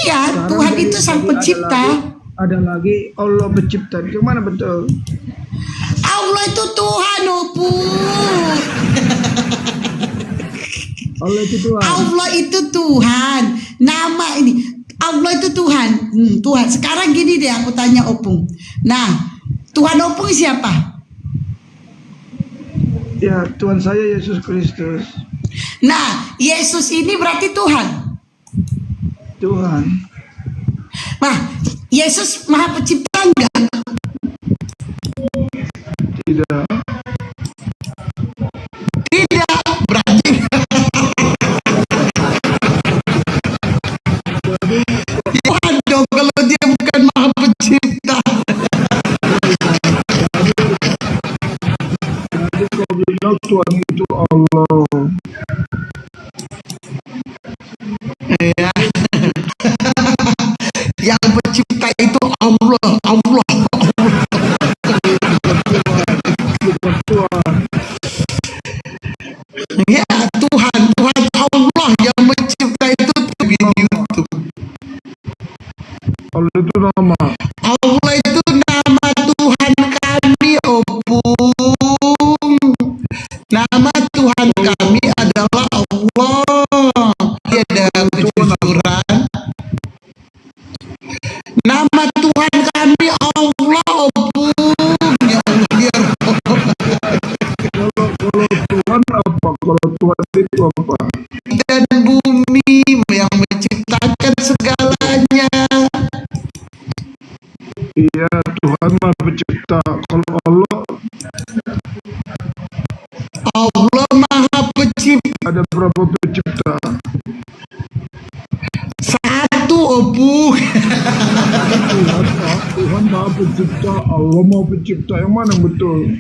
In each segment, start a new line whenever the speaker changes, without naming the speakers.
Iya,
Sekarang
Tuhan
jadi-
itu sang
jadi
pencipta.
Ada lagi Allah pencipta. Gimana betul?
Allah itu Tuhan, Opung.
Allah itu Tuhan.
Allah itu Tuhan. Nama ini Allah itu Tuhan. Tuhan. Sekarang gini deh aku tanya Opung. Nah, Tuhan Opung siapa?
Ya, Tuhan saya Yesus Kristus.
Nah, Yesus ini berarti Tuhan.
Tuhan.
Nah, Yesus Maha Pencipta enggak?
Tidak.
Tidak, berarti Tuhan dong kalau dia bukan Maha Pencipta.
Jadi kau bilang Tuhan itu Allah.
Ya. Yang pencipta itu Allah, Allah.
Bukan Tuhan.
Ya, Tuhan Allah yang mencipta itu di YouTube.
Allah itu nama.
Allah itu nama Tuhan kami, Opung. Nama Tuhan kami adalah Allah. Dia ada kejujuran. Nama Tuhan kami Allah, Opung. Ya Allah, ya Rabb.
Kalau Tuhan apa? Kalau Tuhan itu apa?
Dan bumi yang menciptakan segalanya.
Iya, Tuhan Maha Pencipta. Kalau Allah
Maha Pencipta.
ada berapa pencipta?
Satu, Opung.
Tuhan Maha Pencipta, Allah Maha Pencipta. Yang mana yang betul?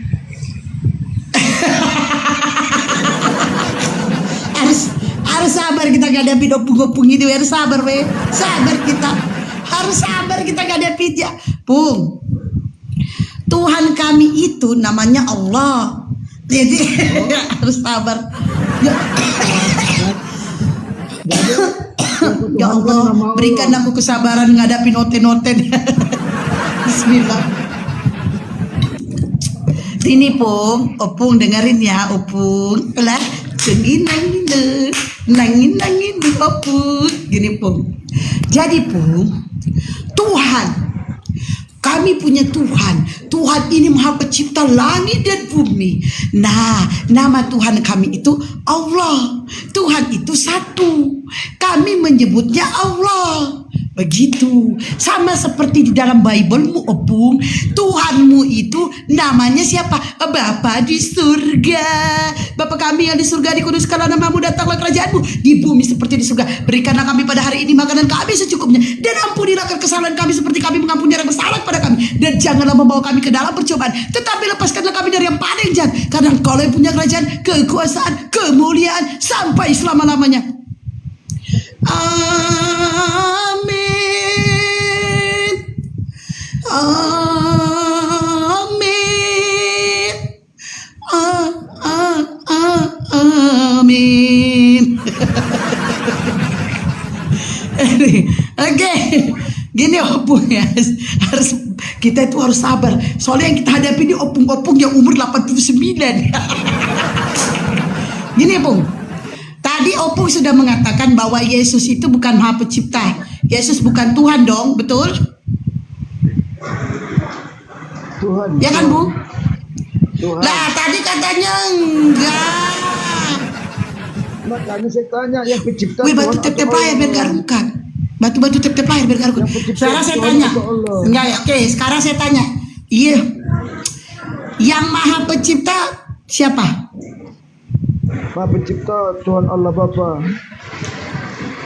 harus sabar kita ngadepin opung-opung itu, harus sabar we. Sabar kita. Harus sabar kita ngadepin ya. Pung. Tuhan kami itu namanya Allah. Jadi harus sabar. Ya Allah, berikan aku kesabaran menghadapi noten-noten. Bismillah. Ini Pung, Opung dengerin ya, Opung. Lah, nangin Opung. Gini Pung. Jadi Pung, Tuhan, kami punya Tuhan. Tuhan ini Maha Pencipta langit dan bumi. Nah, nama Tuhan kami itu Allah. Tuhan itu satu. Kami menyebutnya Allah. Begitu. Sama seperti di dalam Bible-mu, Opung. Tuhanmu itu namanya siapa? Bapa di surga. Bapa kami yang di surga, dikuduskanlah namamu, datanglah kerajaanmu di bumi seperti di surga. Berikanlah kami pada hari ini makanan kami secukupnya, dan ampunilah kesalahan kami seperti kami mengampuni orang bersalah kepada kami, dan janganlah membawa kami ke dalam percobaan, tetapi lepaskanlah kami dari yang paling jahat, karena Engkau yang punya kerajaan, kekuasaan, kemuliaan sampai selama-lamanya. Amin. Amin. Amin. Oke, gini Opung ya, harus kita itu harus sabar. Soalnya yang kita hadapi ini opung-opung yang umur 89. Gini Opung, tadi Opung sudah mengatakan bahwa Yesus itu bukan Maha Pencipta. Yesus bukan Tuhan dong, betul?
Tuhan.
Ya kan Bu?
Tuhan.
Lah tadi katanya enggak.
Makanya saya tanya yang pencipta.
Wih, batu tep-tep air biar garukan. Batu-batu tep-tep air biar garukan. Sekarang saya tanya. Enggak ya, oke, sekarang saya tanya. Iya. Yang Maha Pencipta siapa?
Maha Pencipta Tuhan Allah Bapa.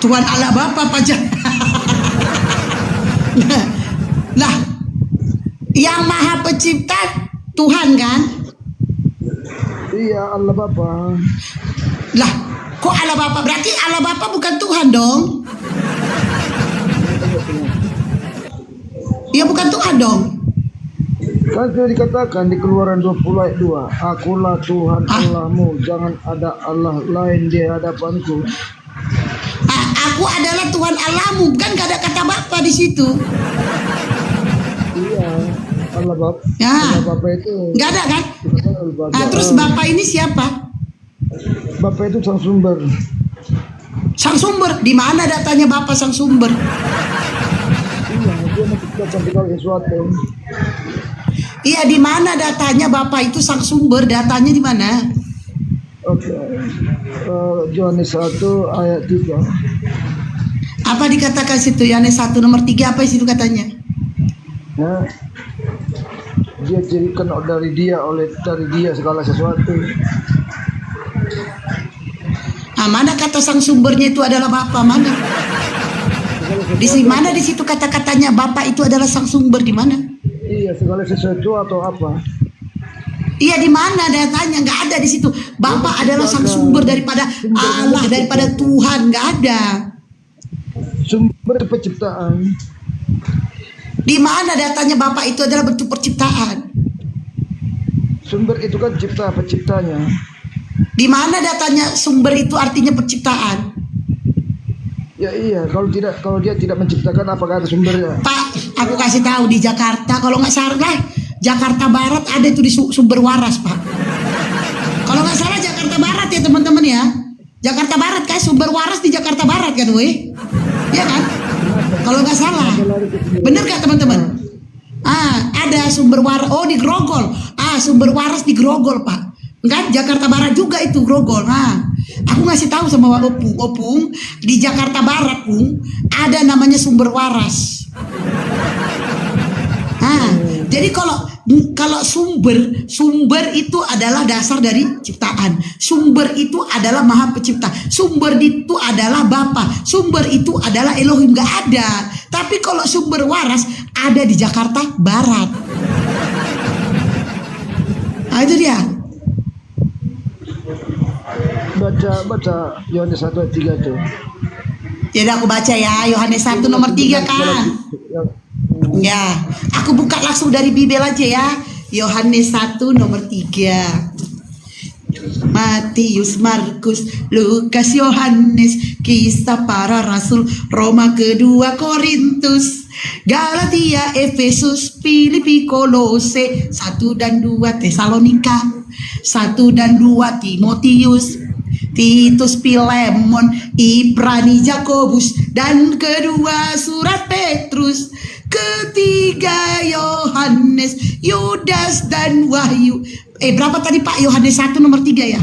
Tuhan Allah Bapa pajak. Lah, yang Maha Pencipta Tuhan kan?
Iya, Allah Bapa.
Lah, kok Allah Bapa? Berarti Allah Bapa bukan Tuhan dong? Iya, bukan Tuhan dong.
Kan sudah dikatakan di Keluaran 20 ayat 2, Akulah Tuhan Allahmu, jangan ada Allah lain di hadapanku.
Aku adalah Tuhan Allahmu, kan gak ada kata Bapa di situ.
Iya, Allah Bapa.
Ya.
Allah Bapa itu.
Gak ada kan?
Dikatakan oleh Bapa.
Nah, terus Bapa ini siapa?
Bapa itu sang sumber.
Sang sumber. Di mana datanya Bapa sang sumber?
Iya, dia menciptakan segala sesuatu.
Iya, di mana datanya Bapa itu sang sumber? Datanya di mana?
Oke. Yohanes 1 ayat 3.
Apa dikatakan situ? Yohanes 1 nomor 3 apa situ katanya?
Nah, dia jadikan dari dia segala sesuatu.
Nah, mana kata sang sumbernya itu adalah Bapa? Mana? Di mana di situ kata-katanya Bapa itu adalah sang sumber, di mana?
Iya, segala sesuatu atau apa?
Iya, di mana datanya? Nggak ada di situ. Bapa adalah sang sumber daripada Allah, daripada Tuhan. Nggak ada.
Sumber penciptaan.
Di mana datanya Bapa itu adalah bentuk perciptaan?
Sumber itu kan penciptanya.
Di mana datanya sumber itu artinya penciptaan?
Ya iya, kalau dia tidak menciptakan apakah ada sumbernya?
Pak, aku kasih tahu di Jakarta, kalau nggak salah Jakarta Barat ada itu di sumber waras, Pak. Kalau nggak salah Jakarta Barat ya teman-teman ya. Jakarta Barat kan sumber waras di Jakarta Barat kan, weh? Ya kan? Kalau nggak salah, bener gak teman-teman? Ada sumber waras. Oh, di Grogol. Sumber waras di Grogol, Pak. Kan Jakarta Barat juga itu Grogol. Aku ngasih tahu sama Opung, di Jakarta Barat, Pung, ada namanya sumber waras. Jadi kalau sumber itu adalah dasar dari ciptaan. Sumber itu adalah Maha Pencipta. Sumber itu adalah Bapa. Sumber itu adalah Elohim, gak ada. Tapi kalau sumber waras ada di Jakarta Barat. Itu dia.
Baca Yohanes 1 ayat 3 itu.
Jadi aku baca ya, Yohanes 1 nomor 3 kan. Ya, aku buka langsung dari Bibel aja ya. Yohanes 1 nomor 3. Matius, Markus, Lukas, Yohanes, Kisah Para Rasul, Roma, kedua Korintus, Galatia, Efesus, Filipi, Kolose, 1 dan 2 Tesalonika, 1 dan 2 Timotius, Titus, Filemon, Ibrani, Yakobus, dan kedua surat Petrus, ketiga Yohanes, Yudas, dan Wahyu. Berapa tadi Pak? Yohanes 1 nomor 3 ya?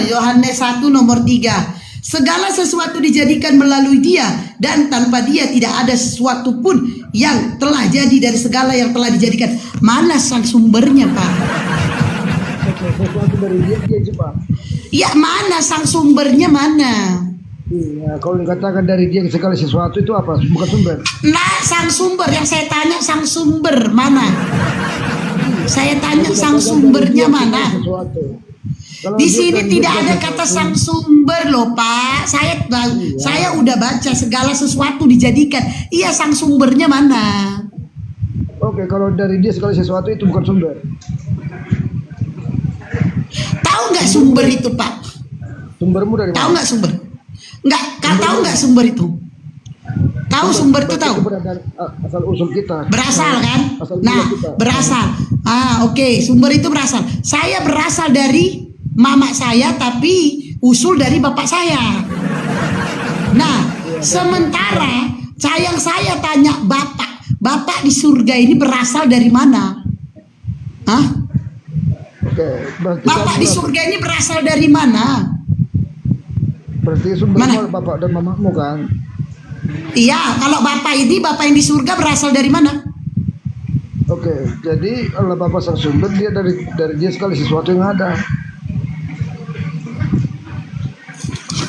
Yohanes 1 nomor 3. Segala sesuatu dijadikan melalui dia, dan tanpa dia tidak ada sesuatu pun yang telah jadi dari segala yang telah dijadikan. Mana sang sumbernya, Pak?
Sesuatu dari dia Pak.
Ya, mana sang sumbernya, mana?
Iya, kalau dikatakan dari dia segala sesuatu itu apa? Bukan sumber.
Nah, sang sumber yang saya tanya, sang sumber mana? Saya tanya sang sumbernya mana? Di sini tidak ada kata sang sumber loh, Pak. Saya udah baca segala sesuatu dijadikan. Iya, sang sumbernya mana?
Oke, kalau dari dia segala sesuatu itu bukan sumber.
Tahu nggak sumber itu, Pak?
Sumbermu dari mana?
Tahu nggak sumber? Nggak, tahu nggak sumber itu? Tahu sumber itu tahu?
Asal usul kita.
Berasal kan?
Nah,
berasal. Oke, sumber itu berasal. Saya berasal dari mama saya, tapi usul dari bapak saya. Nah, sementara saya tanya bapak di surga ini berasal dari mana? Bapak di surga ini berasal dari mana?
Berarti sumbernya bapak dan mamamu kan?
Iya, kalau bapak yang di surga berasal dari mana?
Oke, jadi Allah Bapa sang sumber, dia dari dia sekali sesuatu yang ada.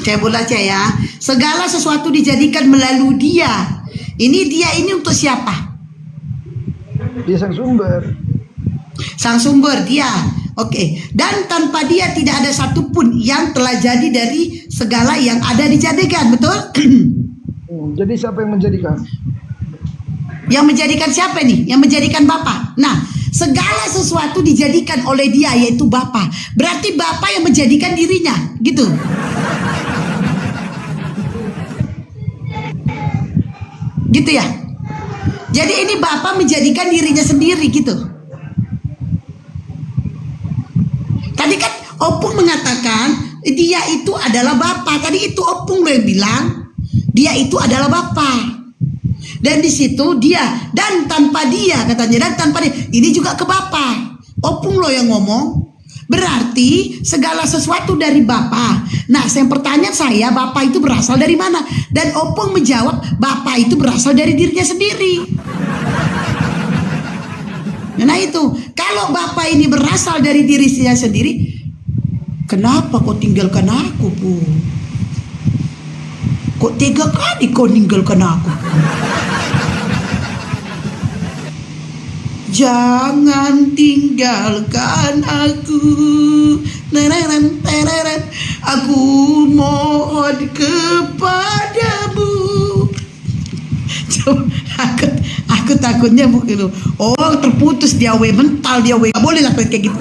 Saya baca ya. Segala sesuatu dijadikan melalui dia. Ini untuk siapa?
Dia sang sumber.
Sang sumber dia. Oke. Dan tanpa dia tidak ada satupun yang telah jadi dari segala yang ada dijadikan. Betul?
Jadi siapa yang menjadikan?
Yang menjadikan siapa nih? Yang menjadikan Bapa. Nah, segala sesuatu dijadikan oleh dia, yaitu Bapa. Berarti Bapa yang menjadikan dirinya, gitu. Gitu ya. Jadi ini Bapa menjadikan dirinya sendiri, gitu. Tadi kan Opung mengatakan dia itu adalah Bapa. Tadi itu Opung loh yang bilang dia itu adalah Bapa. Dan di situ dia, dan tanpa dia katanya, dan tanpa dia ini juga ke Bapa. Opung loh yang ngomong. Berarti segala sesuatu dari Bapa. Nah, yang pertanyaan saya, Bapa itu berasal dari mana? Dan Opung menjawab, Bapa itu berasal dari dirinya sendiri. Nah itu, kalau Bapa ini berasal dari dirinya sendiri, kenapa kau tinggalkan aku, Bu? Kok tega kali kau tinggalkan aku? Jangan tinggalkan aku. Aku mohon kepadamu. Aku takutnya begitu. Oh, terputus dia mental dia Gak boleh lah kayak gitu.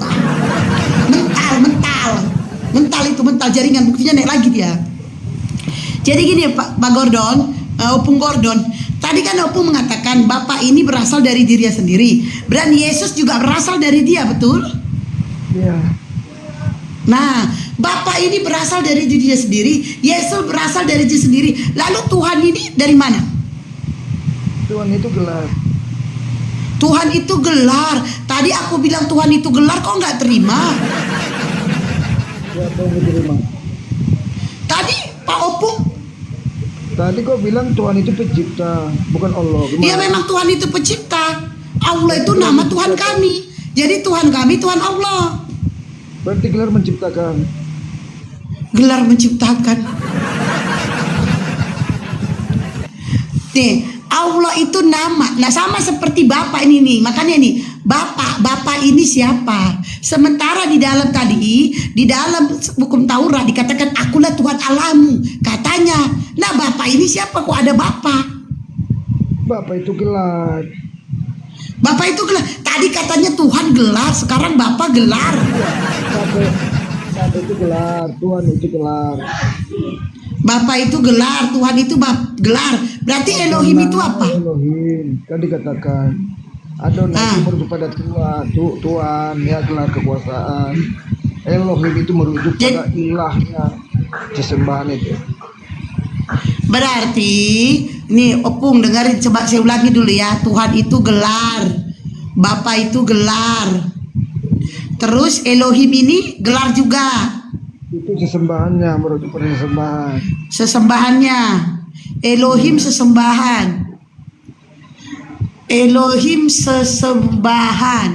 Mental jaringan, buktinya naik lagi dia. Jadi gini Pak Gordon, Opung Gordon, tadi kan Opung mengatakan Bapa ini berasal dari dirinya sendiri. Dan Yesus juga berasal dari dia, betul?
Iya.
Nah, Bapa ini berasal dari dirinya sendiri, Yesus berasal dari dirinya sendiri. Lalu Tuhan ini dari mana?
Tuhan itu gelar.
Tuhan itu gelar. Tadi aku bilang Tuhan itu gelar, kok nggak terima?
Siapa yang diterima?
Tadi Pak Opung,
Tadi kau bilang Tuhan itu pencipta, bukan Allah. Gimana?
ya memang Tuhan itu pencipta. Allah itu nama Tuhan kami. Jadi Tuhan kami, Tuhan Allah.
Berarti gelar menciptakan.
Gelar menciptakan. Nih, Allah itu nama. Nah, sama seperti Bapa ini nih. Makanya nih, Bapa ini siapa? Sementara di dalam tadi, di dalam hukum Taurat dikatakan akulah Tuhan Allahmu, katanya. Nah, Bapa ini siapa? Kok ada Bapa?
Bapa itu gelar.
Bapa itu gelar. Tadi katanya Tuhan gelar, sekarang Bapa gelar.
Bapa itu gelar, Tuhan itu gelar.
Bapa itu gelar, Tuhan itu gelar. Berarti Elohim itu apa?
Elohim, kan dikatakan Adonai itu merujuk pada Tuhan, ya gelar kekuasaan. Elohim itu merujuk pada ilahnya, sesembahan itu.
Berarti, nih Opung dengerin, coba saya ulangi dulu ya. Tuhan itu gelar, Bapa itu gelar. Terus Elohim ini gelar juga.
Itu sesembahannya, merujuk pada sesembahan.
Sesembahannya, Elohim sesembahan. Elohim sesembahan.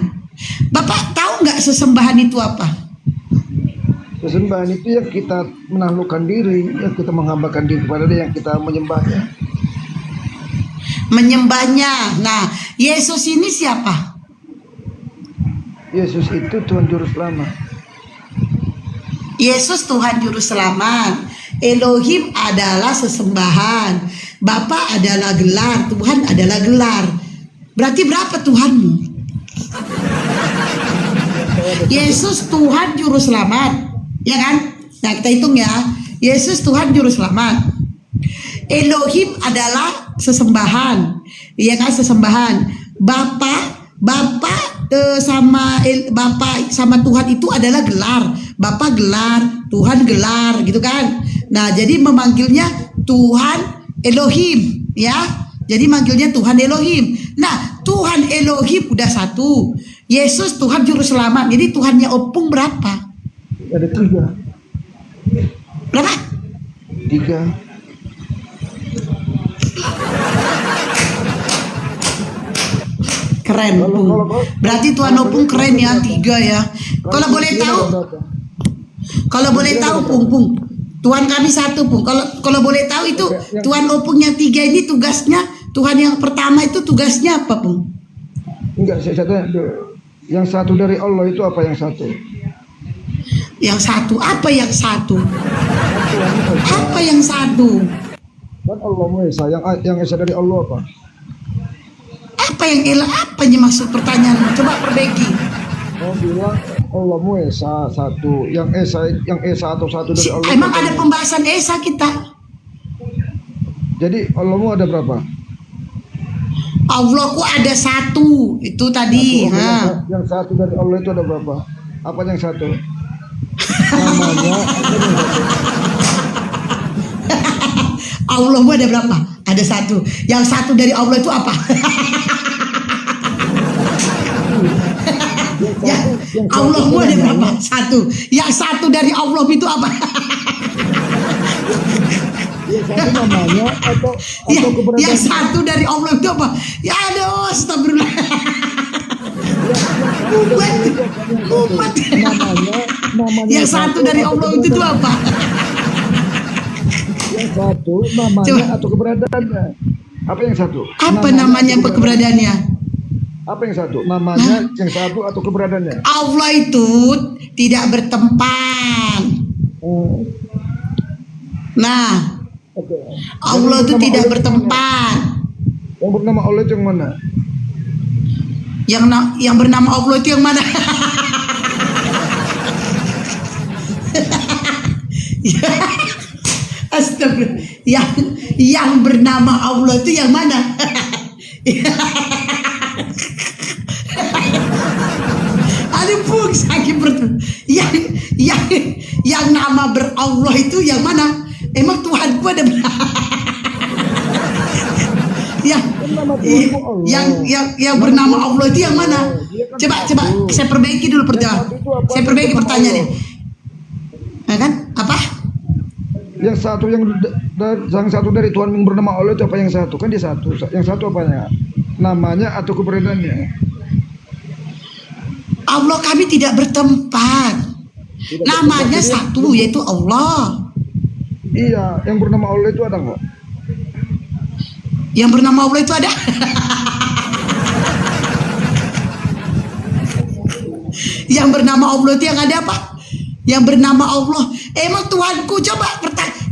Bapak tahu nggak sesembahan itu apa?
Sesembahan itu yang kita menaklukkan diri, yang kita menghambakan diri kepada dia, yang kita menyembahnya.
Menyembahnya. Nah, Yesus ini siapa?
Yesus itu Tuhan Juru Selamat.
Yesus Tuhan Juru Selamat. Elohim adalah sesembahan. Bapa adalah gelar. Tuhan adalah gelar. Berarti berapa Tuhanmu? Yesus Tuhan Juru Selamat. Ya kan? Nah, kita hitung ya. Yesus Tuhan Juru Selamat. Elohim adalah sesembahan. Iya kan, sesembahan. Bapa sama Tuhan itu adalah gelar. Bapa gelar, Tuhan gelar, gitu kan. Nah, jadi memanggilnya Tuhan Elohim, ya. Jadi manggilnya Tuhan Elohim. Nah, Tuhan Elohim udah satu. Yesus Tuhan Juru Selamat. Jadi Tuhannya Opung berapa?
Ada 3.
Berapa?
3.
Keren, Pung. Berarti Tuhan Opung keren ya, 3 ya. Kalau boleh tahu, Pung. Tuhan kami satu, Pung. Kalau boleh tahu itu Tuhan Opung yang 3 ini tugasnya, Tuhan yang pertama itu tugasnya apa, Pung?
Enggak, saya tanya, yang satu dari Allah itu apa yang satu?
Yang satu, apa yang satu? Apa yang satu?
Kan Allah Esa, yang Esa dari Allah apa?
Apa yang Ela? Apa yang maksud pertanyaan? Coba perbaiki.
Kau bilang Allahmu Esa satu, yang Esa atau satu dari Allah.
Emang ada pembahasan Esa kita?
Jadi Allahmu ada berapa?
Allahku ada satu, itu tadi.
Satu, yang satu dari Allah itu ada berapa? Apa yang satu? Namanya apa yang satu?
Allahmu ada berapa? Ada satu. Yang satu dari Allah itu apa? Allahmu ada berapa? Satu. Yang satu dari Allah itu apa?
Yang satu namanya atau keberadaan?
Yang satu dari Allah itu apa? Ya aduh, astagfirullah. Umat.
Namanya
Yang satu dari Allah itu apa?
Yang satu namanya
Coba.
atau keberadaannya? Apa yang satu?
Apa namanya apa keberadaannya?
Apa yang satu? Namanya yang satu atau keberadaannya?
Allah itu tidak bertempat. Nah,
Oke.
Allah itu
Jadi
tidak
bernama Allah
bertempat.
yang bernama Allah itu yang mana?
Yang bernama Allah itu yang mana? Astagfirullah. Yang bernama Allah itu yang mana? Aduh pung sakit perut. Yang nama berallah itu yang mana? Emang Tuhanku ada yang bernama Allah itu yang mana? Coba saya perbaiki dulu pertanyaan. Saya perbaiki pertanyaannya. Nah, kan? Apa?
Yang satu dari Tuhan yang bernama Allah itu apa yang satu? Kan dia satu. Yang satu apanya? Namanya atau keberadaannya?
Allah kami tidak bertempat. Namanya satu yaitu Allah.
Iya, yang bernama Allah itu ada nggak?
Yang bernama Allah itu ada. Yang bernama Allah itu yang ada apa? Yang bernama Allah. Emang Tuhanku coba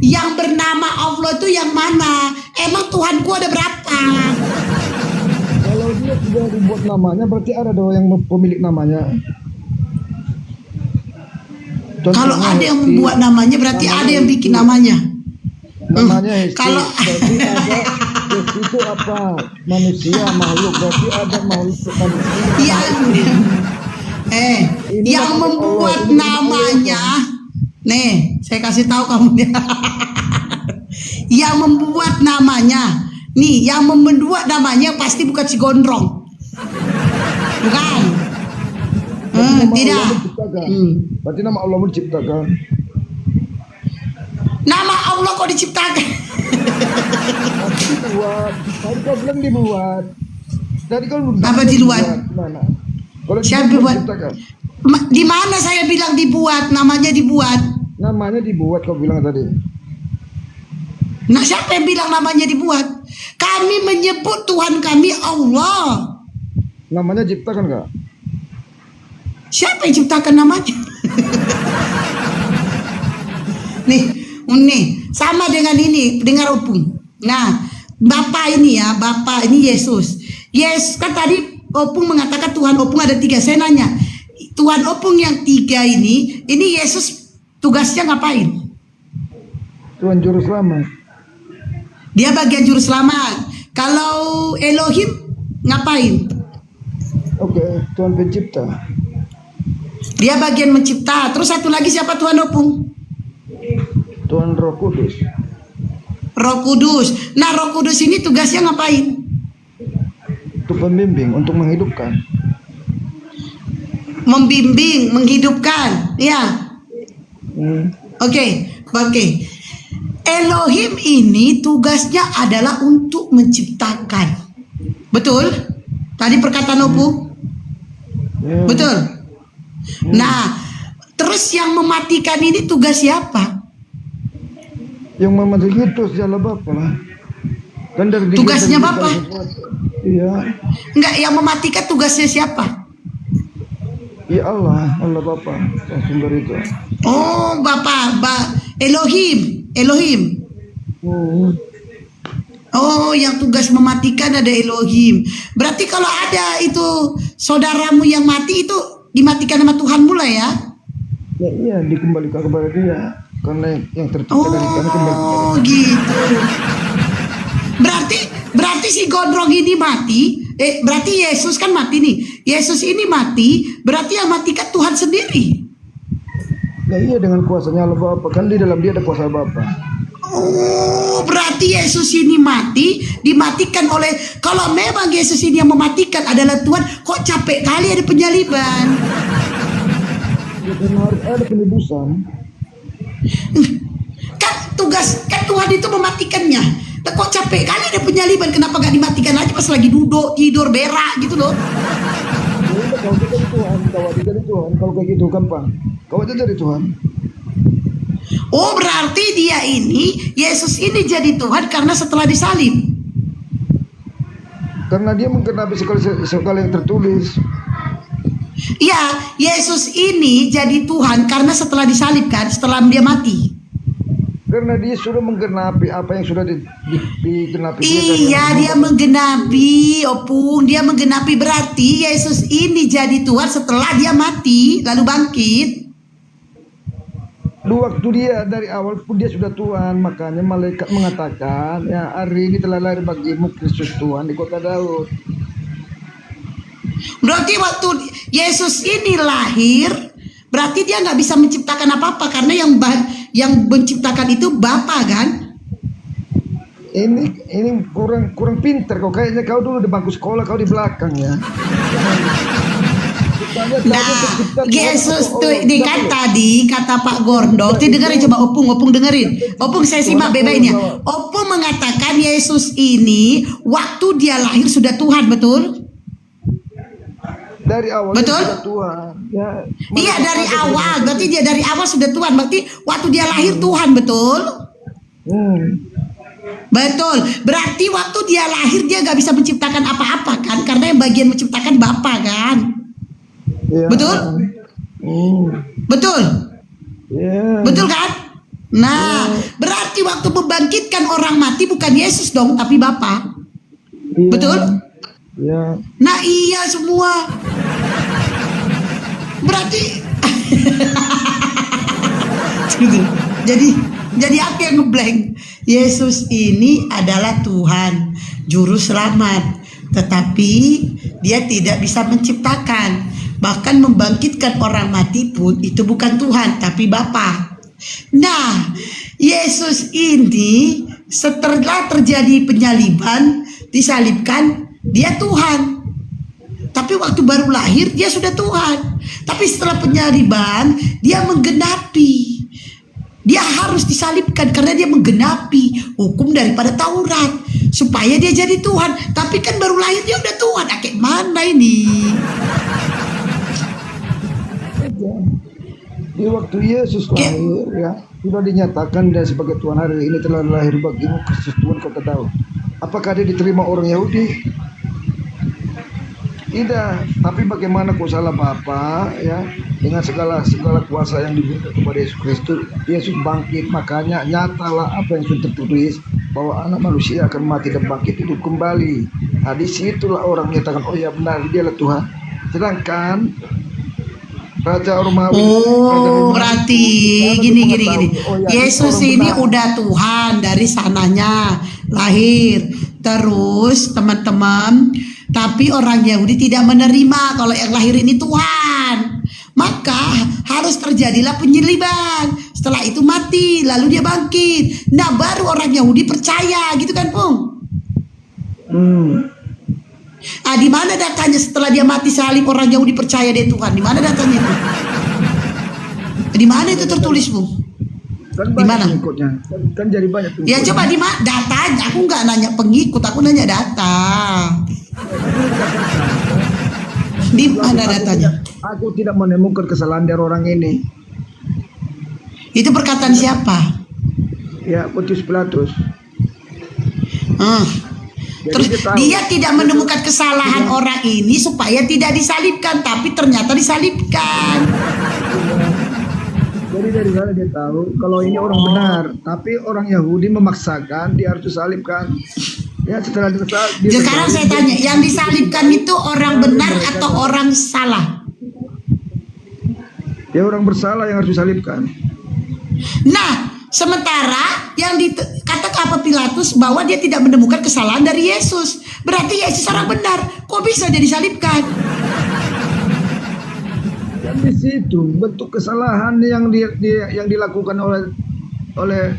yang bernama Allah itu yang mana? Emang Tuhanku ada berapa?
Kalau dia sudah dibuat namanya, berarti ada dong yang pemilik namanya.
Kalau ada yang membuat namanya, berarti ada yang bikin namanya.
Namanya Hesti.
Kalau
Berarti ada Hesti itu apa? Manusia, makhluk. Berarti ada makhluk manusia.
yang membuat namanya, nih saya kasih tahu kamu nih. Yang membuat namanya, nih yang membuat namanya pasti bukan si gondrong, bukan. Tidak.
Berarti nama Allah menciptakan.
Nama Allah kok diciptakan?
Dibuat. Tadi kau belum dibuat. Tadi kau belum.
Apa dibuat?
Mana? Kalau
Siapa buat? Di mana saya bilang dibuat? Namanya dibuat.
Namanya dibuat kau bilang tadi.
Nah, siapa yang bilang namanya dibuat? Kami menyebut Tuhan kami Allah.
Namanya ciptakan nggak?
Siapa yang ciptakan namanya? nih, sama dengan ini, dengar Opung. Nah, Bapak ini Yesus. Yes, kan tadi Opung mengatakan Tuhan Opung ada 3. Saya nanya, Tuhan Opung yang 3 ini Yesus tugasnya ngapain?
Tuhan Juru Selamat.
Dia bagian Juru Selamat. Kalau Elohim ngapain?
Oke, Tuhan Pencipta.
Dia bagian mencipta. Terus satu lagi siapa Tuhan Opung?
Tuhan Roh Kudus.
Roh Kudus. Nah, Roh Kudus ini tugasnya ngapain?
Untuk pembimbing, untuk menghidupkan.
Membimbing, menghidupkan. Ya. Oke. Elohim ini tugasnya adalah untuk menciptakan. Betul? Tadi perkataan Opung? Betul? Nah, terus yang mematikan ini tugas siapa?
Yang mematikan itu siapa Bapa lah. Kan dari
tugasnya Bapa?
Iya.
Enggak, yang mematikan tugasnya siapa?
Ya Allah Bapa yang sumber itu.
Oh, Bapa, Elohim. Oh, yang tugas mematikan ada Elohim. Berarti kalau ada itu saudaramu yang mati itu dimatikan sama Tuhan mula ya?
Ya iya, dikembalikan kepada dia. Karena yang tercipta dari kami kembali kepada
Oh, gitu. Berarti si gondrong ini mati. Berarti Yesus kan mati nih. Yesus ini mati, berarti yang matikan Tuhan sendiri.
Ya iya, dengan kuasanya Allah Bapa. Kan di dalam dia ada kuasa Bapa.
Oh, berarti Yesus ini mati, dimatikan oleh, kalau memang Yesus ini yang mematikan adalah Tuhan, kok capek kali ada penyaliban?
Ya, karena harus ada penebusan.
Kan Tuhan itu mematikannya. Nah, kok capek kali ada penyaliban, kenapa gak dimatikan aja pas lagi duduk, tidur, berak gitu loh.
Ya udah, kau itu jadi Tuhan, kau aja jadi Tuhan. Kalau kayak gitu gampang. Kau aja jadi Tuhan.
Oh, berarti dia ini, Yesus ini jadi Tuhan karena setelah disalib.
Karena dia menggenapi segala yang tertulis.
Iya, Yesus ini jadi Tuhan karena setelah disalib kan, setelah dia mati.
Karena dia sudah menggenapi apa yang sudah digenapi.
Iya, dia menggenapi, Opung, dia menggenapi, berarti Yesus ini jadi Tuhan setelah dia mati lalu bangkit.
Waktu dia dari awal pun dia sudah Tuhan, makanya malaikat mengatakan, ya hari ini telah lahir bagimu Kristus Tuhan di kota Daud.
Berarti waktu Yesus ini lahir, berarti dia nggak bisa menciptakan apa-apa karena yang menciptakan itu Bapa kan?
Ini kurang pinter kau, kayaknya kau dulu di bangku sekolah, kau di belakang ya.
Nah, Yesus tuh kan tadi kata Pak Gordo, dengerin coba Opung dengerin. Opung saya simak bebainnya. Opung mengatakan Yesus ini waktu dia lahir sudah Tuhan, betul?
Dari awal
betul?
Sudah Tuhan. Ya,
iya dari awal, berarti dia dari awal sudah Tuhan. Berarti waktu dia lahir Tuhan, betul? Betul. Berarti waktu dia lahir dia gak bisa menciptakan apa-apa kan? Karena yang bagian menciptakan Bapa kan?
Ya.
Betul? Betul?
Ya.
Betul kan? Nah, berarti waktu membangkitkan orang mati bukan Yesus dong, tapi Bapa.
Ya.
Betul?
Ya.
Nah iya semua. Berarti jadi apa yang ngeblank? Yesus ini adalah Tuhan, juru selamat, tetapi dia tidak bisa menciptakan. Bahkan membangkitkan orang mati pun itu bukan Tuhan, tapi Bapa. Nah, Yesus ini setelah terjadi penyaliban, disalibkan, dia Tuhan. Tapi waktu baru lahir dia sudah Tuhan. Tapi setelah penyaliban dia menggenapi. Dia harus disalibkan karena dia menggenapi hukum daripada Taurat supaya dia jadi Tuhan. Tapi kan baru lahir dia udah Tuhan. Kayak mana ini?
Di waktu Yesus lahir ya sudah dinyatakan dia sebagai Tuhan, hari ini telah lahir bagimu Kristus Tuhan kota Daud. Apakah dia diterima orang Yahudi? Tidak, tapi bagaimana kuasa Allah Bapa ya dengan segala kuasa yang diberikan kepada Yesus Kristus. Yesus bangkit, makanya nyatalah apa yang sudah tertulis bahwa anak manusia akan mati dan bangkit hidup kembali. Nah, disitulah orang menyatakan oh ya benar dialah Tuhan. Sedangkan Raja Romawi,
berarti gini. Oh, ya, Yesus ini udah Tuhan dari sananya lahir. Terus teman-teman, tapi orang Yahudi tidak menerima kalau yang lahir ini Tuhan. Maka harus terjadilah penyaliban. Setelah itu mati, lalu dia bangkit. Nah baru orang Yahudi percaya, gitu kan Pung? Di mana datanya setelah dia mati salib orang Yahudi percaya dia Tuhan? Di mana datanya itu? Di mana itu tertulis, Bu? Di mana?
Kan jadi banyak pengikutnya.
Ya coba di mana datanya? Aku nggak nanya pengikut, aku nanya data. Di mana datanya?
Aku tidak menemukan kesalahan dari orang ini.
Itu perkataan siapa?
Ya, Pontius Pilatus.
Terus dia tidak menemukan kesalahan orang ini supaya tidak disalibkan, tapi ternyata disalibkan.
Jadi Jadi dari sana dia tahu kalau ini orang benar, tapi orang Yahudi memaksakan dia harus disalibkan. Ya setelah dia
Sekarang saya tanya, yang disalibkan itu orang benar atau orang salah?
dia orang bersalah yang harus disalibkan.
Nah, sementara yang kata apa Pilatus bahwa dia tidak menemukan kesalahan dari Yesus. Berarti Yesus orang benar. Kok bisa dia disalibkan?
Dan di situ bentuk kesalahan yang yang dilakukan oleh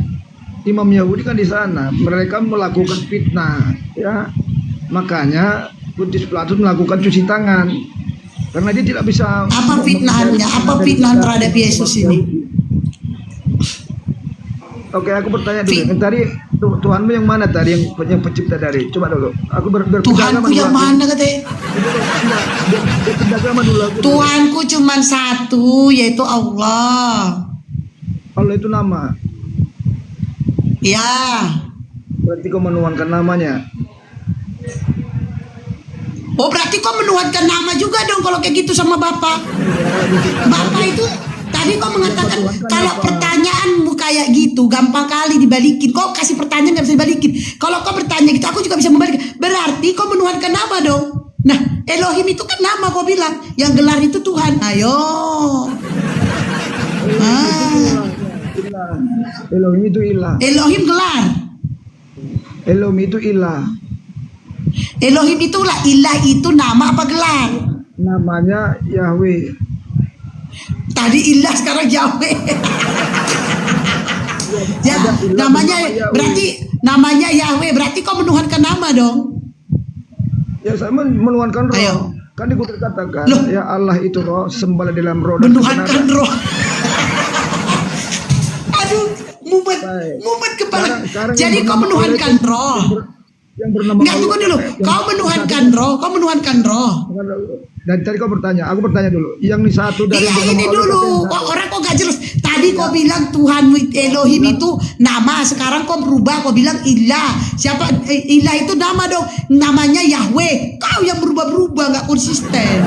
imam Yahudi kan di sana. Mereka melakukan fitnah, ya. Makanya Pontius Pilatus melakukan cuci tangan. Karena dia tidak bisa.
Apa fitnahannya? Apa fitnahan terhadap Yesus ini?
Oke, aku bertanya dulu. Tadi Tuhanmu yang mana tadi yang pencipta dari? Coba dulu. Aku
Tuhanku yang mana katanya?
Dulu.
Tuhanku cuma satu, yaitu Allah.
Allah itu nama.
Ya.
Berarti kau menuhankan namanya.
Oh, berarti kau menuhankan nama juga dong kalau kayak gitu sama Bapak. Bapak itu tadi kau mengatakan kalau pertanyaanmu kayak gitu gampang kali dibalikin. Kau kasih pertanyaan nggak bisa dibalikin. Kalau kau bertanya gitu aku juga bisa membalik. Berarti kau menuhankan nama dong. Nah, Elohim itu kan nama kau bilang. Yang gelar itu Tuhan. Ayo.
Elohim itu ilah.
Elohim gelar.
Elohim itu ilah.
Elohim itulah, ilah itu nama apa gelar?
Namanya Yahweh.
Tadi ilah sekarang Yahweh. Ya, namanya berarti namanya Yahweh. Berarti kau menuhankan nama dong.
Ya saya menuhankan roh.
Ayo.
Kan dikatakan
Loh.
ya Allah itu roh, sembahlah dalam roh dan
Menuhankan
kebenaran.
roh. Aduh, mumet kepala.
Sekarang
Jadi
yang
kau
bernama
menuhankan
Allah itu
roh.
yang bernama
Enggak, tunggu
Allah.
dulu. Kau menuhankan roh. Kau menuhankan roh.
Dan tadi kau bertanya, aku bertanya dulu. Yang ini satu dari
Iya,
yang bernama
ini
Allah,
dulu.
tapi yang
Kok
satu.
orang kok gak jelas. Tadi kau bilang Tuhan Elohim itu nama. Sekarang kau berubah. Kau bilang ilah. Siapa? Ilah itu nama dong. Namanya Yahweh. Kau yang berubah-berubah gak konsisten.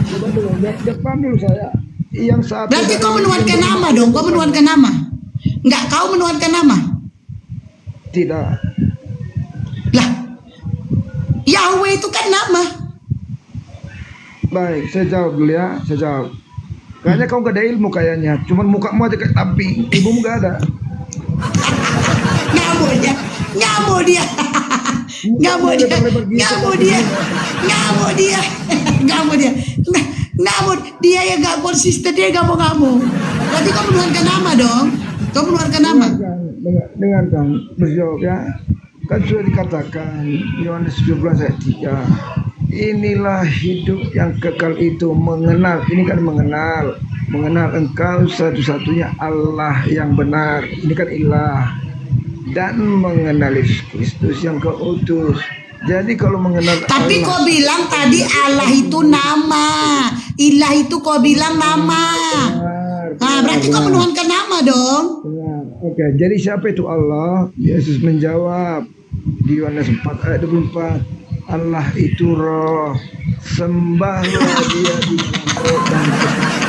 Coba dulu, depan dulu saya. Yang satu.
Berarti
dari
kau menuhankan
yang
nama
bernama-
dong. Kau menuhankan nama. Enggak, kau menuhankan nama.
Tidak.
Lah, Yahweh itu kan nama.
Baik, saya jawab dulu ya. Saya jawab. Kayaknya kau gak ada ilmu kayaknya. Cuman mukamu aja kayak tamping. Ibumu gak ada.
Ngamuk dia. Ngamuk dia. Ngamuk dia. Ngamuk dia. Ngamuk dia. Ngamuk dia. Ngamuk dia yang gak konsisten. Dia gak mau ngamuk. Berarti kau menuhankan nama dong. Kau menuhankan nama.
Dengarkan, berjawab ya. Kan sudah dikatakan Yohanes 17 ayat 3. Inilah hidup yang kekal itu mengenal. Ini kan mengenal engkau satu-satunya Allah yang benar. Ini kan ilah. Dan mengenal Yesus Kristus yang kau utus. Jadi kalau mengenal
Tapi
Allah,
kau bilang tadi Allah itu nama. Ilah itu kau bilang nama. Nah, berarti kau menuhankan nama dong.
benar. Oke, jadi siapa itu Allah? Yesus menjawab di Yohanes 4 ayat 24. Allah itu roh, sembahlah dia di dalam roh dan kebenaran.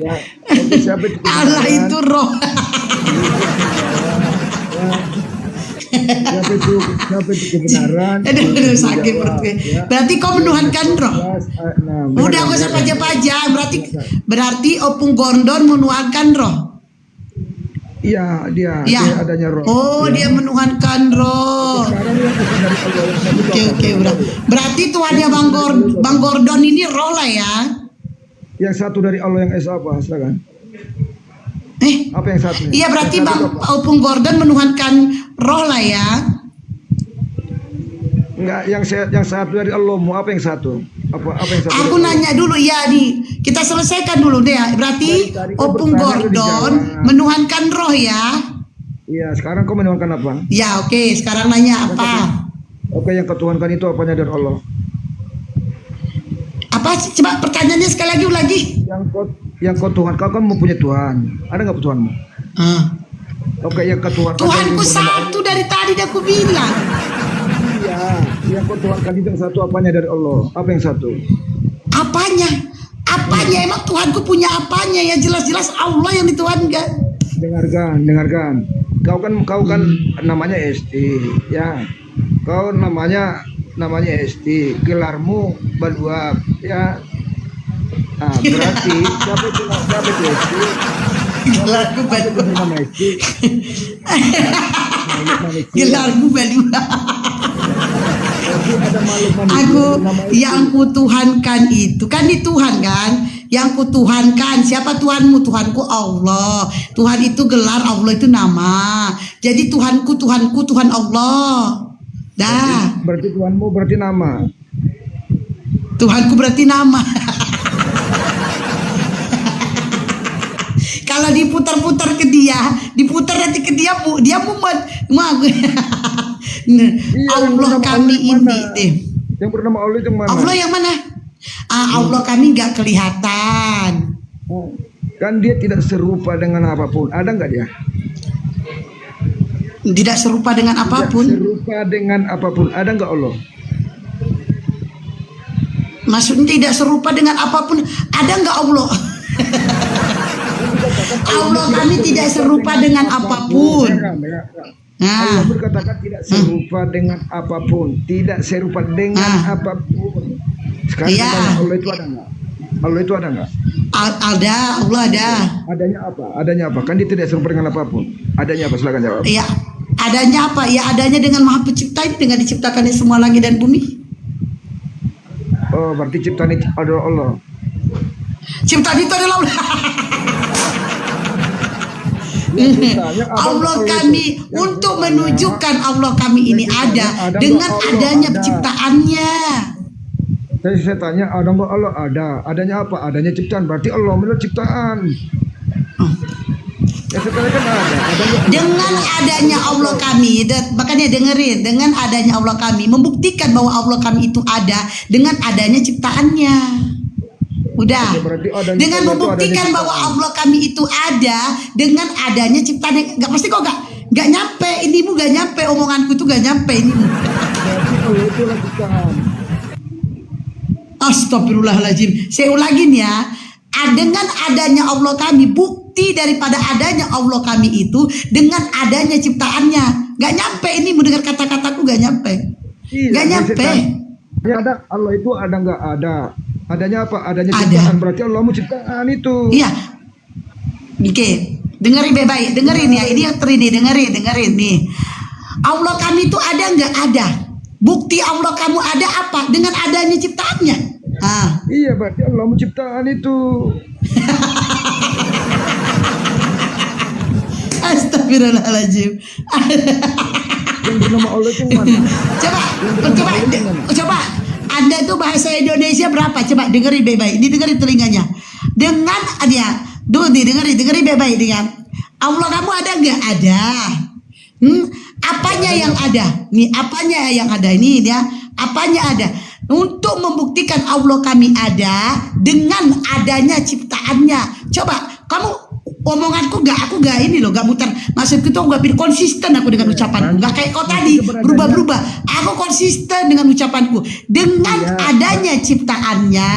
Ya, oke, siapa itu kebenaran?
Allah itu roh.
Siapa itu kebenaran?
Aduh, sakit perutnya.
Ya.
Berarti kau menuhankan roh.
Nah,
Udah gak usah pajak-pajak. Berarti Opung Gordon menuhankan roh.
Iya, dia adanya roh.
Oh,
Ya.
dia menuhankan roh.
Sekarang yang dari Allah yang satu itu
Oke,
apa?
berarti Tuhannya Bang Gordon ini roh lah ya.
Yang satu dari Allah yang Esa apa? Silakan. Apa yang satu?
Iya, berarti
Yang
Bang
satu apa?
Opung Gordon menuhankan roh lah ya.
Enggak, yang satu dari Allahmu, apa yang satu? Apa yang satu?
Aku
dari Allah?
nanya dulu ya kita selesaikan dulu deh. Berarti
Dari tadi kau
Opung
bertanya, lu
Gordon
dijawab.
menuhankan roh ya.
Iya, sekarang kau menuhankan apa?
Ya, oke, sekarang nanya apa?
Oke, yang kau tuhankan itu apanya dari Allah?
Apa sih? Coba pertanyaannya sekali lagi ulangi.
Yang kau tuhan, kau kan mempunyai Tuhan. Ada nggak Tuhanmu?
Ah.
Oke, yang kau tuhankan
Tuhanku
yang bernama
satu dari tadi dah aku bilang.
Iya, yang kau tuhankan itu yang satu apanya dari Allah? Apa yang satu?
Apanya? Apanya emang Tuhanku punya apanya? Ya jelas-jelas Allah yang dituhankan.
Dengarkan. Kau kan namanya ST, ya. Kau namanya ST, gelarmu Baluap, ya. Ah, berarti siapa itu ST?
Gelarku Baluap.
Nama ST.
Gelarku Baluap.
Berarti ada makhluk manusia
Aku
bernama ST.
yang kutuhankan itu kan di Tuhan kan, yang kutuhankan siapa Tuhanmu? Tuhanku Allah. Tuhan itu gelar, Allah itu nama. Jadi Tuhanku Tuhan Allah. Dah,
Berarti Tuhanmu berarti nama.
Tuhanku berarti nama. Kalau diputar-putar ke dia, diputar nanti ke dia, dia mumet. Allah
yang bernama
kami
Allah yang
ini
mana?
deh.
Yang bernama Allah itu mana?
Allah yang mana? Allah kami nggak kelihatan.
Kan dia tidak serupa dengan apapun. Ada nggak dia?
Tidak serupa dengan
Tidak
apapun.
serupa dengan apapun. Ada nggak Allah?
Maksudnya tidak serupa dengan apapun. Ada nggak Allah? Allah kami tidak serupa dengan apapun.
Allah
Nah,
berkatakan tidak serupa dengan apapun. Tidak serupa dengan apapun. Sekarang
Iya.
kita tanya, Allah itu ada nggak? Allah itu ada nggak?
ada, Allah ada.
Adanya apa? Adanya apa? Kan dia tidak serupa dengan apapun. Adanya apa? Silakan jawab.
Ya, adanya apa? Ya adanya dengan Maha Pencipta ini, dengan diciptakannya semua langit dan bumi.
Oh, berarti ciptaan itu adalah Allah.
Ciptaan itu adalah Allah. Allah kami untuk menunjukkan Allah kami ini ada dengan adanya penciptaannya.
Saya tanya, ada nggak Allah? Ada. Adanya apa? Adanya ciptaan. Berarti Allah menurut ciptaan. Ya sekarang kan ada.
Dengan adanya Allah kami, makanya dengerin, dengan adanya Allah kami membuktikan bahwa Allah kami itu ada dengan adanya ciptaannya. Udah.
Oke, berarti adanya
Dengan
Allah itu
membuktikan
adanya
bahwa
ciptaan.
Allah kami itu ada dengan adanya ciptaan. Gak pasti kok gak nyampe, inimu gak nyampe, omonganku itu gak nyampe inimu.
Berarti Allah itu adalah ciptaan.
Astagfirullahaladzim. Saya ulangin ya. Dengan adanya Allah kami, bukti daripada adanya Allah kami itu dengan adanya ciptaannya. Gak nyampe ini mendengar kata-kataku gak nyampe.
Iya,
Gak nyampe.
Ya ada. Allah itu ada nggak ada? Adanya apa? Adanya
Ada.
ciptaan. Berarti Allah mau ciptaan itu.
Iya. Oke, dengerin baik-baik, dengerin ya. Ini yang terini, dengerin nih. Allah kami itu ada nggak? Ada. Bukti Allah kamu ada apa? Dengan adanya ciptaannya.
Iya, berarti Allah mau ciptaan itu.
Astagfirullahaladzim.
Yang bernama Allah itu mana?
Coba. Anda itu bahasa Indonesia berapa? Coba dengerin baik-baik. Ini dengerin telinganya. Dengan dia, dengerin baik-baik dengan. Allah kamu ada nggak? Ada. Apanya yang ada? Nih, apanya yang ada? Ini dia. Apanya ada? Untuk membuktikan Allah kami ada dengan adanya ciptaannya. Coba kamu omonganku aku gak ini loh, gak mutar. Maksudku tuh gak konsisten aku dengan ucapanku. Gak kayak kau tadi berubah-berubah. Aku konsisten dengan ucapanku. Dengan adanya ciptaannya,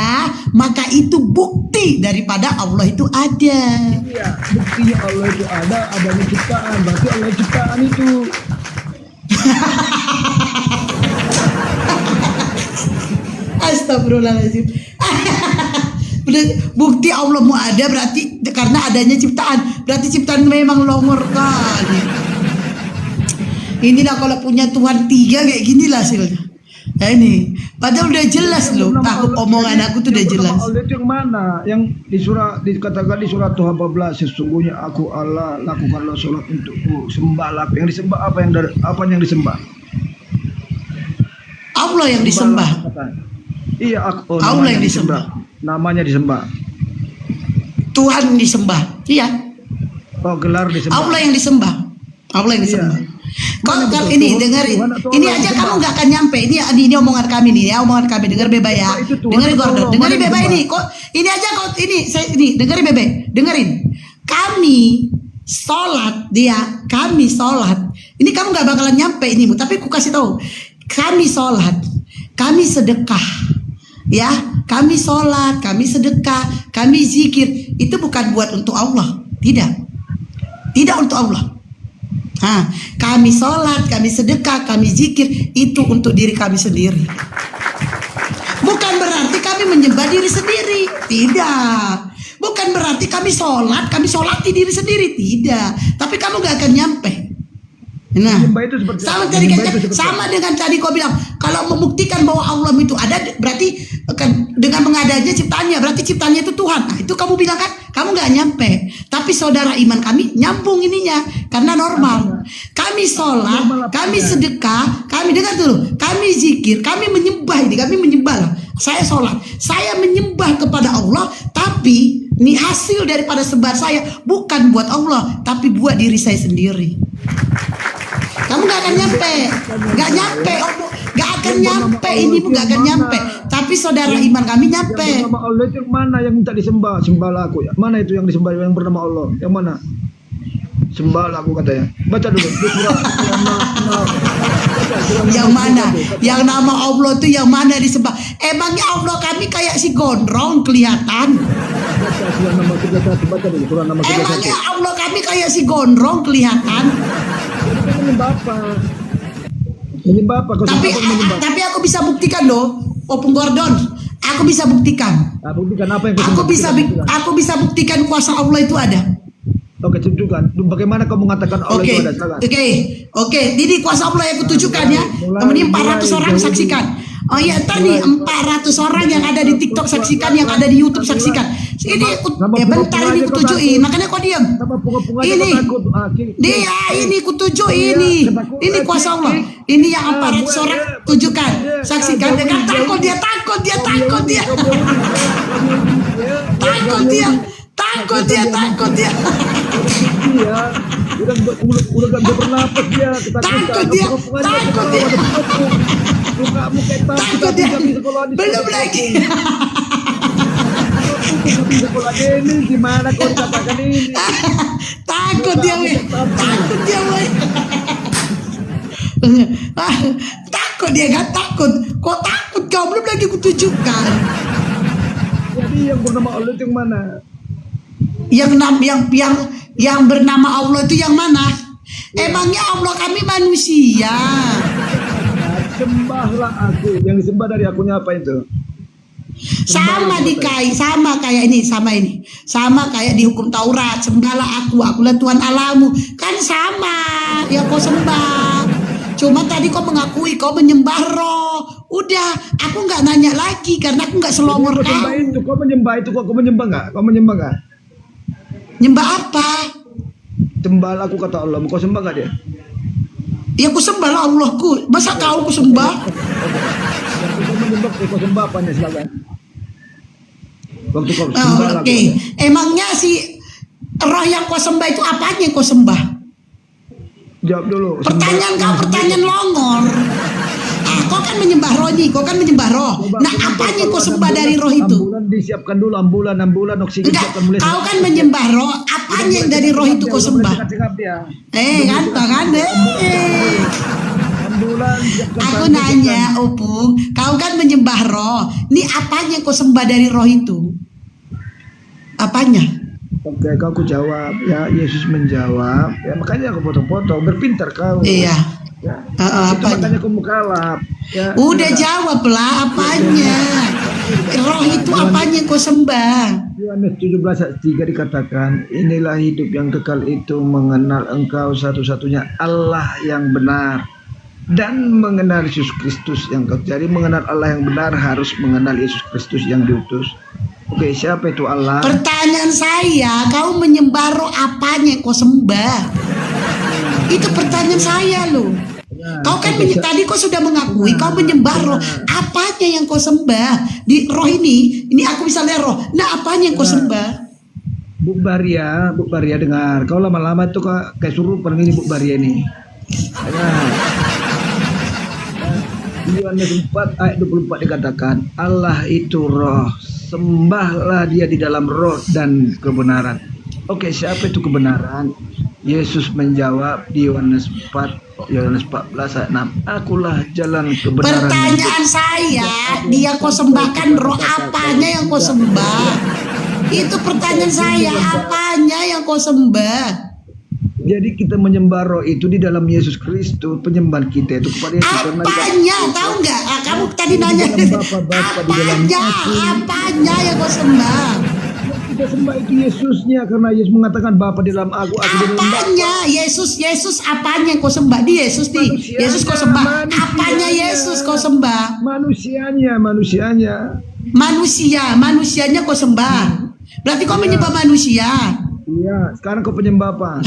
maka itu bukti daripada Allah itu ada.
Iya, buktinya Allah itu ada, adanya ciptaan. Berarti Allah ciptaan itu.
Astagfirullahaladzim. Bukti Allah mu ada berarti karena adanya ciptaan. Berarti ciptaan memang longor kali. Inilah kalau punya Tuhan tiga kayak gini lah hasilnya. Nah ini, padahal udah jelas loh. Omongan aku tuh udah jelas.
Allah itu yang mana? Yang dikatakan di surat Tuhan 14, sesungguhnya aku Allah, lakukanlah sholat untukku, sembahlah. Yang disembah apa yang disembah?
Allah yang disembah.
Iya,
Allah yang disembah.
Namanya disembah.
Tuhan disembah. Iya.
Oh, gelar disembah.
Allah yang disembah. Allah yang disembah. Kalau ini dengerin, ini aja kamu nggak akan nyampe. Ini omongan kami nih ya, omongan kami. Dengar bebek ya. Dengerin Gordon. Dengerin bebek ini. Kok ini aja kok ini dengerin bebek. Dengerin. Kami sholat kami sholat. Ini kamu nggak bakalan nyampe ini, tapi aku kasih tahu. Kami sholat, kami sedekah, Ya, kami sholat, kami sedekah, kami zikir. Itu bukan buat untuk Allah. Tidak. Tidak untuk Allah. Kami sholat, kami sedekah, kami zikir. Itu untuk diri kami sendiri. Bukan berarti kami menyembah diri sendiri. Tidak. Bukan berarti kami sholati diri sendiri. Tidak. Tapi kamu gak akan nyampe. Nah, sama dengan tadi kau bilang, kalau membuktikan bahwa Allah itu ada, berarti dengan mengadanya ciptaannya, berarti ciptaannya itu Tuhan. Nah, itu kamu bilang kan, kamu nggak nyampe. Tapi saudara iman kami nyambung ininya, karena normal. Kami sholat, kami sedekah, kami dengar dulu, kami zikir, kami menyembah ini, kami menyembah. Saya sholat, saya menyembah kepada Allah, tapi ini hasil daripada sembah saya bukan buat Allah, tapi buat diri saya sendiri. Kamu gak akan nyampe, gak akan nyampe, ini pun gak akan nyampe. Tapi saudara iman kami nyampe.
Yang bernama Allah itu mana yang minta disembah? Sembahlah aku ya. Mana itu yang disembah yang bernama Allah? Yang mana? Sembahlah aku katanya. Baca dulu.
Yang mana? Yang nama Allah itu yang mana disembah? Emangnya Allah kami kayak si gondrong kelihatan? Emangnya Allah kami kayak si gondrong kelihatan?
Menyembah apa?
Tapi aku bisa buktikan loh, Opung Gordon. Aku bisa buktikan.
Buktikan apa yang
aku bisa buktikan kuasa Allah itu ada.
Oke, tunjukkan. Bagaimana kamu mengatakan Allah itu ada?
Oke. Jadi kuasa Allah yang kutunjukkan ya. Kemudian 400 orang saksikan. Oh iya, tadi 400 orang yang ada di TikTok saksikan, yang ada di YouTube saksikan. Ini bentar ini kutujuin, makanya kau diam. Ini kutuju ini kuasa Allah. Ini yang 400 orang tunjukkan, saksikan. Dengan takut dia.
Udah gak bernapas dia.
Takut dia. Takut dia. Belum lagi.
Ini gimana kau dikatakan ini?
Takut dia. Takut dia kan, takut. Kok takut kau? Belum lagi kutunjukkan.
Jadi yang bernama Allah itu yang mana?
Yang bernama Allah itu yang mana? Emangnya Allah kami manusia.
Sembahlah aku. Yang disembah dari akunya apa itu?
Sama kayak ini. Sama kayak di hukum Taurat. Sembahlah akulah Tuhan Allahmu. Kan sama. Ya kau sembah. Cuma tadi kau mengakui kau menyembah roh. Udah, aku nggak nanya lagi karena aku nggak selongor kau.
Kau menyembah itu, kau menyembah nggak?
Nyembah apa?
Sembahlah aku kata Allah. Kau sembah nggak dia?
Ya aku sembahlah Allahku. Masa kau aku sembah?
Kau sembah apanya silakan. Waktu kau sembah.
Oke. Emangnya si roh yang kau sembah itu apanya yang kau sembah?
Jawab dulu.
Pertanyaan longor. Kau kan menyembah roh nih, kau kan menyembah roh. Nah, apanya kau sembah dari roh itu?
Ambulan disiapkan dulu, ambulan oksigen.
Enggak, kau kan menyembah roh, apanya yang dari roh itu kau sembah? Kan? Aku nanya, Opung, kau kan menyembah roh. Ini apanya yang kau sembah dari roh itu? Apanya?
Oke, kau jawab. Ya, Yesus menjawab. Ya, makanya aku potong-potong. Berpintar kau.
Iya.
Ya. Makanya aku mukalaf. Ya,
udah jawab lah apanya. Roh itu apanya yang kau sembah?
Yohanes 17:3 dikatakan, inilah hidup yang kekal itu mengenal engkau satu-satunya Allah yang benar dan mengenal Yesus Kristus yang kau. Jadi mengenal Allah yang benar harus mengenal Yesus Kristus yang diutus. Oke, siapa itu Allah?
Pertanyaan saya, kau menyembah roh apanya yang kau sembah? Itu pertanyaan saya loh. Kau kan tadi kau sudah mengakui kau menyembah roh. Apanya yang kau sembah? Di roh ini aku bisa lihat roh. Nah, apanya yang kau sembah?
Bu Baria dengar. Kau lama-lama itu kayak surupan ini Bu Baria ini. Yohanes 4 ayat 24 dikatakan, Allah itu roh. Sembahlah dia di dalam roh dan kebenaran. Oke, siapa itu kebenaran? Yesus menjawab di Yohanes 14 ayat 6. Akulah jalan kebenaran.
Pertanyaan saya, dia kau sembahkan roh apanya yang kau sembah? Itu pertanyaan saya, apanya yang kau sembah?
Jadi kita menyembah roh itu di dalam Yesus Kristus, penyembahan kita itu kepada Yesus.
Apanya, tahu nggak? Kamu tadi nanya apanya yang kau sembah?
Kita sembah itu Yesusnya, karena Yesus mengatakan Bapa di dalam aku di dalam Bapa.
Apanya Yesus apanya yang kau sembah? Di Yesus nih, Yesus kau sembah. Apanya Yesus kau sembah?
Manusianya.
Manusianya kau sembah. Berarti kau menyembah manusia.
Iya, sekarang kau penyembah apa?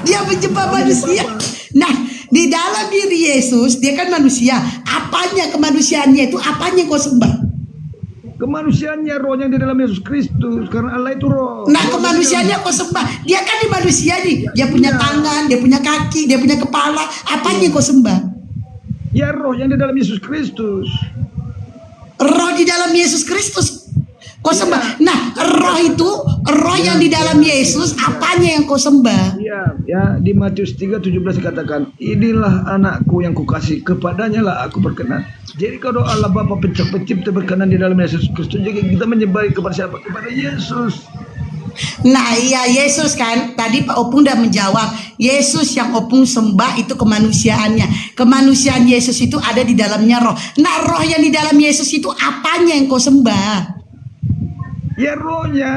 Dia menyembah manusia. Nah, di dalam diri Yesus, dia kan manusia. Apanya kemanusiaannya itu? Apanya yang kau sembah?
Kemanusiaannya, rohnya di dalam Yesus Kristus, karena Allah itu roh.
Nah, kemanusiaannya kau sembah. Dia kan di manusia nih. Dia punya tangan, dia punya kaki, dia punya kepala. Apanya yang kau sembah?
Ya, roh yang di dalam Yesus Kristus.
Roh di dalam Yesus Kristus kau sembah. Nah, roh yang di dalam Yesus, apanya yang kau sembah?
Ya, di Matius 3:17 dikatakan, inilah anakku yang kukasih, kepadanya lah aku berkenan. Jadi kalau Allah Bapa pencipta berkenan di dalam Yesus Kristus, jadi kita menyembah kepada siapa? Kepada Yesus.
Nah, iya Yesus kan. Tadi Pak Opung udah menjawab. Yesus yang Opung sembah itu kemanusiaannya. Kemanusiaan Yesus itu ada di dalamnya roh. Nah, roh yang di dalam Yesus itu apanya yang kau sembah?
Ya, rohnya.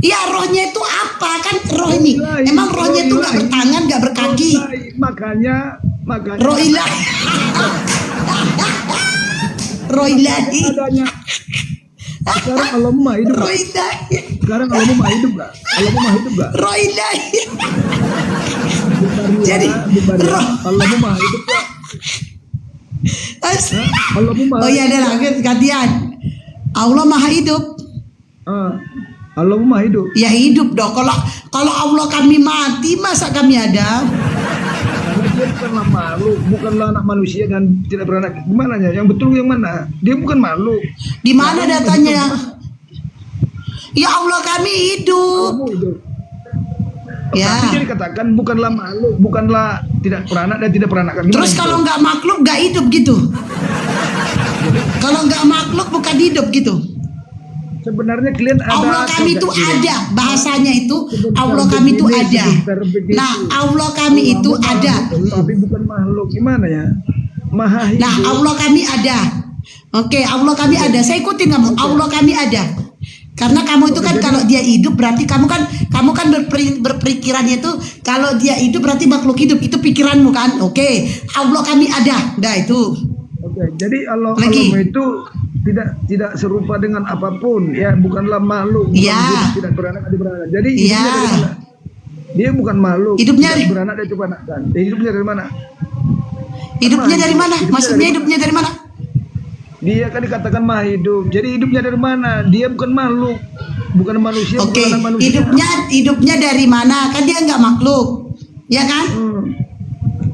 Ya, rohnya itu apa? Kan roh ini. Emang rohnya itu gak bertangan, gak berkaki.
Makanya.
Roh ilahi. Roh ilahi.
Sekarang Allah mah hidup.
Roh ilahi.
Sekarang Allah mah hidup gak?
Roh ilahi. Jadi roh
Allah mah hidup gak? Allah mah.
Oh iya, ada lagi gantian. Allah maha hidup.
Allah mah hidup.
Ya hidup dong. Kalau Allah kami mati, masa kami ada?
Karena dia bukanlah makhluk, bukanlah anak manusia dan tidak beranak. Gimana ya? Yang betul yang mana? Dia bukan makhluk.
Di mana datanya? Ya Allah kami hidup. Ya.
Tapi dia dikatakan bukanlah makhluk, bukanlah tidak beranak dan tidak beranak.
Terus kalau nggak makhluk nggak hidup gitu? Kalau nggak makhluk bukan hidup gitu?
Sebenarnya kalian ada.
Allah kami itu ada, bahasanya itu Allah kami itu ada. Nah, Allah kami itu ada.
Tapi bukan makhluk, gimana ya? Maha hidup.
Nah, Allah kami ada. Oke, Allah kami ada. Saya ikutin kamu. Allah kami ada. Karena kamu itu kan kalau dia hidup berarti kamu kan berpikirannya itu kalau dia hidup berarti makhluk hidup. Itu pikiranmu kan? Oke, Allah kami ada. Nah, itu.
Oke, jadi Allah itu tidak serupa dengan apapun, ya, bukanlah makhluk, tidak beranak tidak beranak. Jadi hidupnya dari mana? Dia bukan makhluk,
hidupnya
tidak beranak dan coba anakkan. Hidupnya dari mana?
Hidupnya dari mana? Maksudnya hidupnya dari mana?
Dia kan dikatakan maha hidup. Jadi hidupnya dari mana? Dia bukan makhluk, bukan manusia.
Oke,
bukan manusia.
hidupnya dari mana? Kan dia nggak makhluk, ya kan?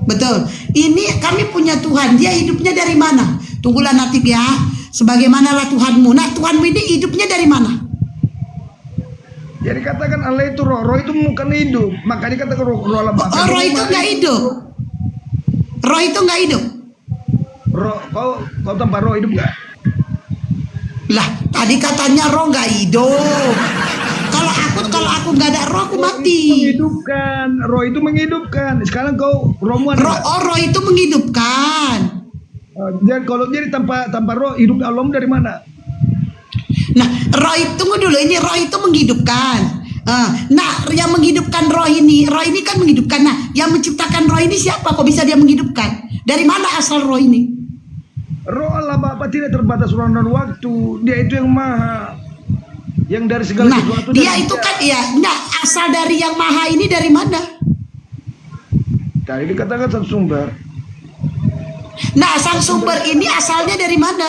Betul. Ini kami punya Tuhan. Dia hidupnya dari mana? Tunggulah nanti ya. Sebagaimanalah Tuhanmu. Nah, Tuhanmu ini hidupnya dari mana?
Jadi katakan Allah itu roh. Roh itu bukan hidup. Makanya katakan roh Allah Bapa.
Oh, roh itu nggak hidup. Roh itu nggak hidup.
Roh, kau tanpa roh hidup nggak?
Lah, tadi katanya roh nggak hidup. Kalau aku nggak ada roh, aku mati.
Menghidupkan. Roh itu menghidupkan. Sekarang kau rohmu ada.
Roh itu menghidupkan.
Jadi kalau jadi tanpa roh, hidup Allah dari mana?
Nah, roh itu tunggu dulu, ini roh itu menghidupkan. Nah, yang menghidupkan roh ini kan menghidupkan. Nah, yang menciptakan roh ini siapa? Kok bisa dia menghidupkan? Dari mana asal roh ini?
Roh Allah Bapa tidak terbatas ruang dan waktu. Dia itu yang maha, yang dari segala sesuatu.
Dia itu kan ya. Nah, asal dari yang maha ini dari mana?
Tadi dikatakan sang sumber.
Nah, sang sumber ini asalnya dari mana?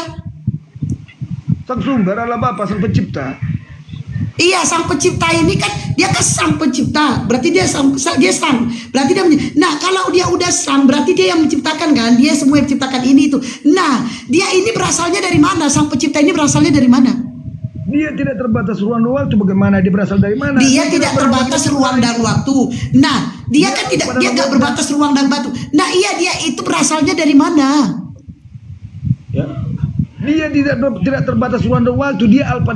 Sang sumber Allah Bapa, sang pencipta.
Iya, sang pencipta ini kan dia kan sang pencipta. Berarti dia sang. Berarti dia. Nah, kalau dia udah sang, berarti dia yang menciptakan kan? Dia semua yang menciptakan ini itu. Nah, dia ini berasalnya dari mana? Sang pencipta ini berasalnya dari mana?
Dia tidak terbatas ruang dan waktu. Bagaimana dia berasal dari mana?
Dia tidak terbatas ruang dan waktu. Nah, dia kan dia nggak berbatas ruang dan waktu. Nah, dia itu berasalnya dari mana?
Ya. Dia tidak terbatas ruang dan waktu. Dia Alfa